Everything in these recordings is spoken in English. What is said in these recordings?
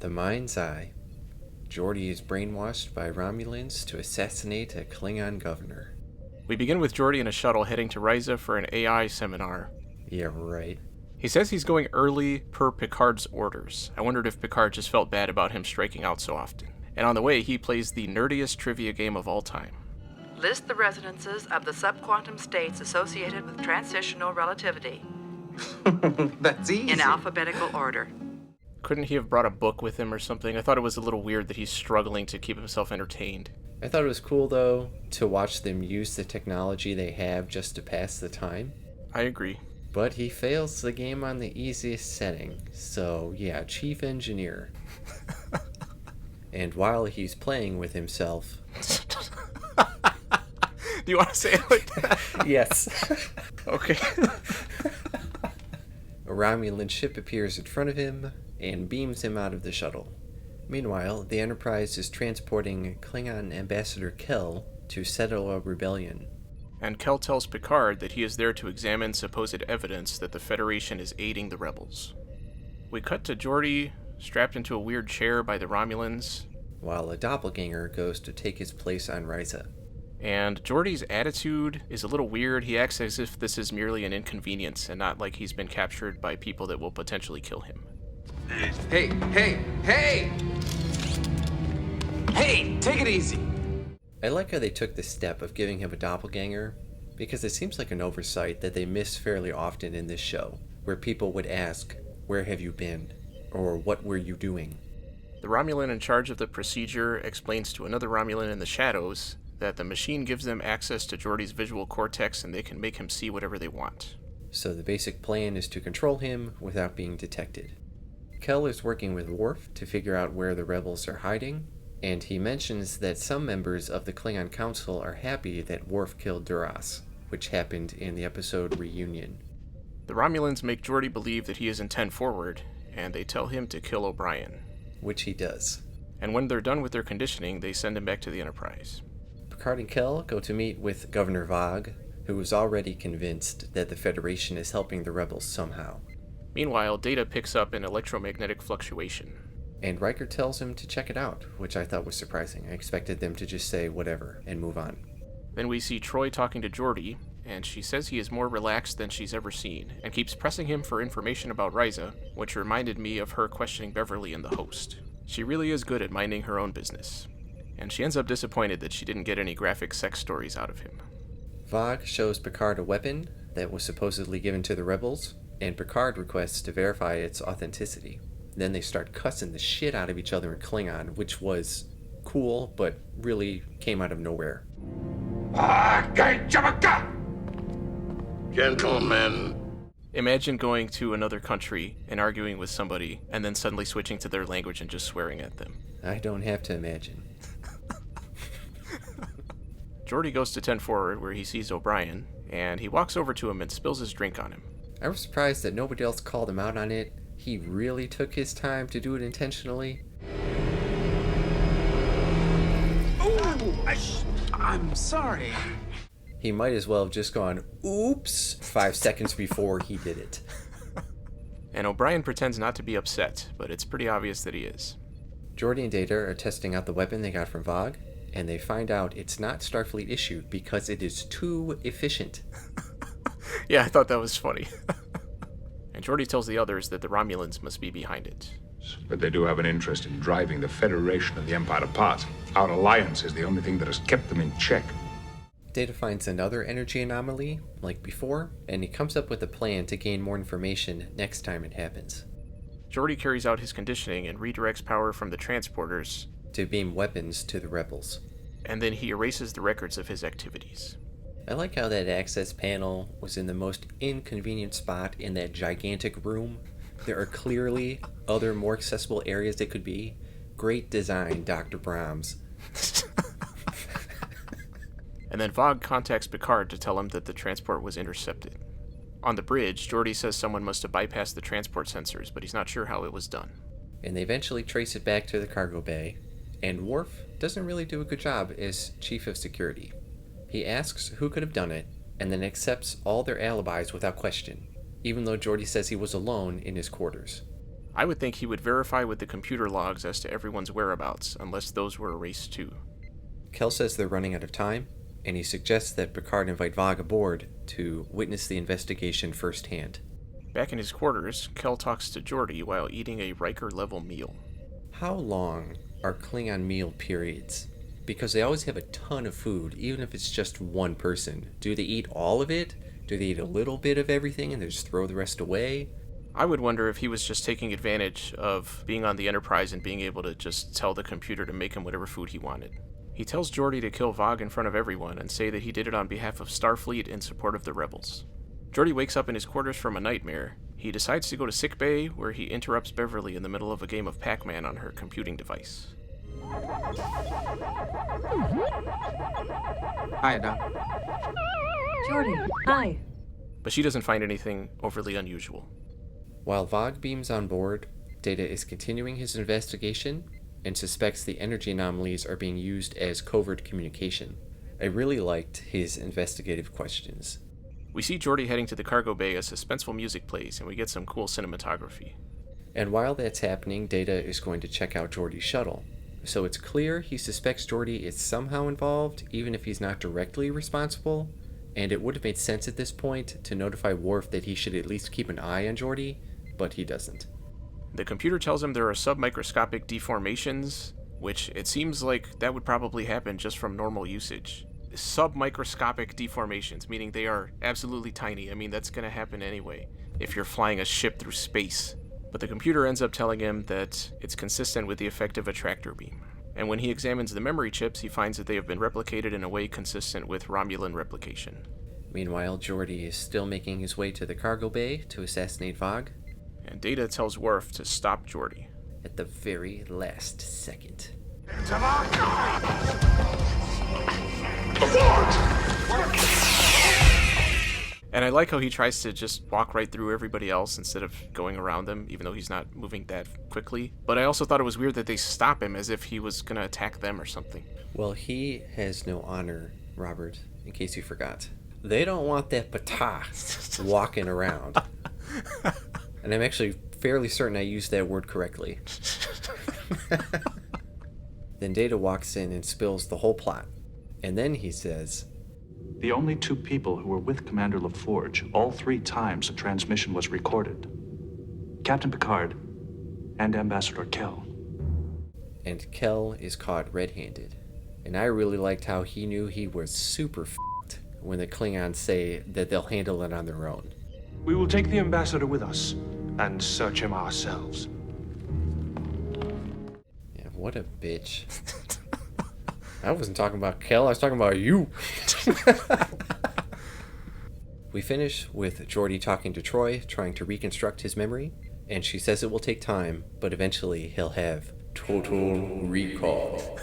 The Mind's Eye. Geordi is brainwashed by Romulans to assassinate a Klingon governor. We begin with Geordi in a shuttle heading to Risa for an AI seminar. Yeah, right. He says he's going early per Picard's orders. I wondered if Picard just felt bad about him striking out so often. And on the way, he plays the nerdiest trivia game of all time. List the resonances of the subquantum states associated with transitional relativity. That's easy. In alphabetical order. Couldn't he have brought a book with him or something? I thought it was a little weird that he's struggling to keep himself entertained. I thought it was cool, though, to watch them use the technology they have just to pass the time. I agree. But he fails the game on the easiest setting, so yeah, Chief Engineer. And while he's playing with himself... Do you want to say it like that? Yes. Okay. A Romulan ship appears in front of him and beams him out of the shuttle. Meanwhile, the Enterprise is transporting Klingon Ambassador Kel to settle a rebellion. And Kel tells Picard that he is there to examine supposed evidence that the Federation is aiding the rebels. We cut to Geordi, strapped into a weird chair by the Romulans, while a doppelganger goes to take his place on Risa. And Geordi's attitude is a little weird. He acts as if this is merely an inconvenience and not like he's been captured by people that will potentially kill him. Hey! Hey, take it easy! I like how they took the step of giving him a doppelganger, because it seems like an oversight that they miss fairly often in this show, where people would ask, "Where have you been?" or "What were you doing?" The Romulan in charge of the procedure explains to another Romulan in the shadows that the machine gives them access to Geordi's visual cortex and they can make him see whatever they want. So the basic plan is to control him without being detected. Kel is working with Worf to figure out where the rebels are hiding, and he mentions that some members of the Klingon Council are happy that Worf killed Duras, which happened in the episode Reunion. The Romulans make Geordi believe that he is in 10 forward, and they tell him to kill O'Brien. Which he does. And when they're done with their conditioning, they send him back to the Enterprise. Picard and Kel go to meet with Governor Vogue, who is already convinced that the Federation is helping the rebels somehow. Meanwhile, Data picks up an electromagnetic fluctuation. And Riker tells him to check it out, which I thought was surprising. I expected them to just say whatever and move on. Then we see Troi talking to Geordi, and she says he is more relaxed than she's ever seen, and keeps pressing him for information about Risa, which reminded me of her questioning Beverly in The Host. She really is good at minding her own business. And she ends up disappointed that she didn't get any graphic sex stories out of him. Vogue shows Picard a weapon that was supposedly given to the rebels, and Picard requests to verify its authenticity. Then they start cussing the shit out of each other in Klingon, which was cool, but really came out of nowhere. Gentlemen. Imagine going to another country and arguing with somebody, and then suddenly switching to their language and just swearing at them. I don't have to imagine. Geordi goes to 10 forward where he sees O'Brien, and he walks over to him and spills his drink on him. I was surprised that nobody else called him out on it. He really took his time to do it intentionally. I'm sorry. He might as well have just gone, oops, 5 seconds before he did it. And O'Brien pretends not to be upset, but it's pretty obvious that he is. Geordi and Data are testing out the weapon they got from Vogue, and they find out it's not Starfleet issued because it is too efficient. Yeah, I thought that was funny. And Geordi tells the others that the Romulans must be behind it. But they do have an interest in driving the Federation and the Empire apart. Our alliance is the only thing that has kept them in check. Data finds another energy anomaly, like before, and he comes up with a plan to gain more information next time it happens. Geordi carries out his conditioning and redirects power from the transporters to beam weapons to the rebels. And then he erases the records of his activities. I like how that access panel was in the most inconvenient spot in that gigantic room. There are clearly other more accessible areas it could be. Great design, Dr. Brahms. And then Vogue contacts Picard to tell him that the transport was intercepted. On the bridge, Geordi says someone must have bypassed the transport sensors, but he's not sure how it was done. And they eventually trace it back to the cargo bay, and Worf doesn't really do a good job as chief of security. He asks who could have done it, and then accepts all their alibis without question, even though Geordi says he was alone in his quarters. I would think he would verify with the computer logs as to everyone's whereabouts, unless those were erased too. Kel says they're running out of time, and he suggests that Picard invite Vogue aboard to witness the investigation firsthand. Back in his quarters, Kel talks to Geordi while eating a Riker-level meal. How long are Klingon meal periods? Because they always have a ton of food, even if it's just one person. Do they eat all of it? Do they eat a little bit of everything and they just throw the rest away? I would wonder if he was just taking advantage of being on the Enterprise and being able to just tell the computer to make him whatever food he wanted. He tells Geordi to kill Vogue in front of everyone and say that he did it on behalf of Starfleet in support of the rebels. Geordi wakes up in his quarters from a nightmare. He decides to go to sickbay, where he interrupts Beverly in the middle of a game of Pac-Man on her computing device. Hi, Doc. Geordi, hi. But she doesn't find anything overly unusual. While Vogue beams on board, Data is continuing his investigation and suspects the energy anomalies are being used as covert communication. I really liked his investigative questions. We see Geordi heading to the cargo bay as suspenseful music plays, and we get some cool cinematography. And while that's happening, Data is going to check out Geordi's shuttle. So it's clear he suspects Geordi is somehow involved, even if he's not directly responsible, and it would have made sense at this point to notify Worf that he should at least keep an eye on Geordi, but he doesn't. The computer tells him there are submicroscopic deformations, which it seems like that would probably happen just from normal usage. Submicroscopic deformations, meaning they are absolutely tiny. I mean, that's going to happen anyway if you're flying a ship through space. But the computer ends up telling him that it's consistent with the effect of a tractor beam. And when he examines the memory chips, he finds that they have been replicated in a way consistent with Romulan replication. Meanwhile, Geordi is still making his way to the cargo bay to assassinate Vogue. And Data tells Worf to stop Geordi. At the very last second. And I like how he tries to just walk right through everybody else instead of going around them, even though he's not moving that quickly. But I also thought it was weird that they stop him as if he was going to attack them or something. Well, he has no honor, Robert, in case you forgot. They don't want that patah walking around. And I'm actually fairly certain I used that word correctly. Then Data walks in and spills the whole plot. And then he says, The only two people who were with Commander LaForge all 3 times the transmission was recorded. Captain Picard and Ambassador Kel. And Kel is caught red-handed. And I really liked how he knew he was super f***ed when the Klingons say that they'll handle it on their own. We will take the ambassador with us and search him ourselves. Yeah, what a bitch. I wasn't talking about Kel, I was talking about you. We finish with Geordi talking to Troy, trying to reconstruct his memory, and she says it will take time, but eventually he'll have total recall.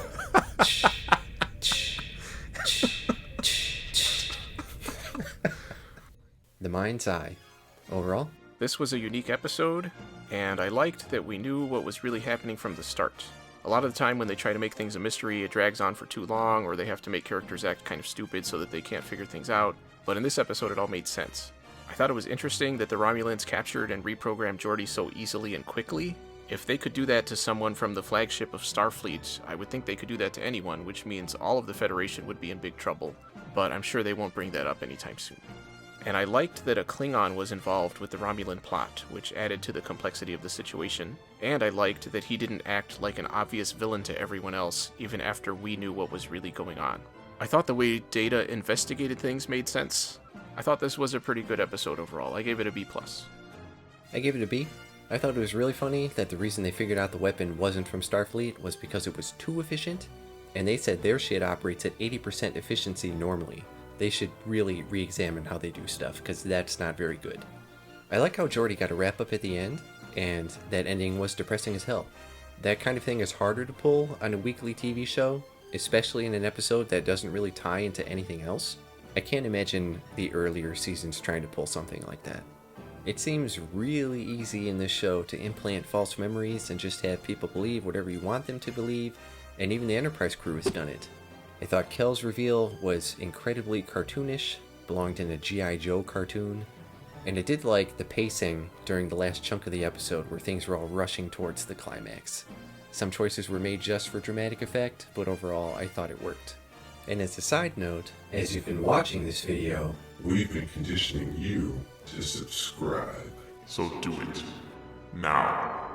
The Mind's Eye. Overall, This was a unique episode, and I liked that we knew what was really happening from the start. A lot of the time when they try to make things a mystery, it drags on for too long, or they have to make characters act kind of stupid so that they can't figure things out. But in this episode, it all made sense. I thought it was interesting that the Romulans captured and reprogrammed Geordi so easily and quickly. If they could do that to someone from the flagship of Starfleet, I would think they could do that to anyone, which means all of the Federation would be in big trouble. But I'm sure they won't bring that up anytime soon. And I liked that a Klingon was involved with the Romulan plot, which added to the complexity of the situation. And I liked that he didn't act like an obvious villain to everyone else, even after we knew what was really going on. I thought the way Data investigated things made sense. I thought this was a pretty good episode overall. I gave it a B+. I gave it a B. I thought it was really funny that the reason they figured out the weapon wasn't from Starfleet was because it was too efficient, and they said their shit operates at 80% efficiency normally. They should really re-examine how they do stuff, because that's not very good. I like how Geordi got a wrap-up at the end, and that ending was depressing as hell. That kind of thing is harder to pull on a weekly TV show, especially in an episode that doesn't really tie into anything else. I can't imagine the earlier seasons trying to pull something like that. It seems really easy in this show to implant false memories and just have people believe whatever you want them to believe, and even the Enterprise crew has done it. I thought Kel's reveal was incredibly cartoonish, belonged in a G.I. Joe cartoon. And I did like the pacing during the last chunk of the episode where things were all rushing towards the climax. Some choices were made just for dramatic effect, but overall I thought it worked. And as a side note, as you've been watching this video, we've been conditioning you to subscribe. So do it. Now.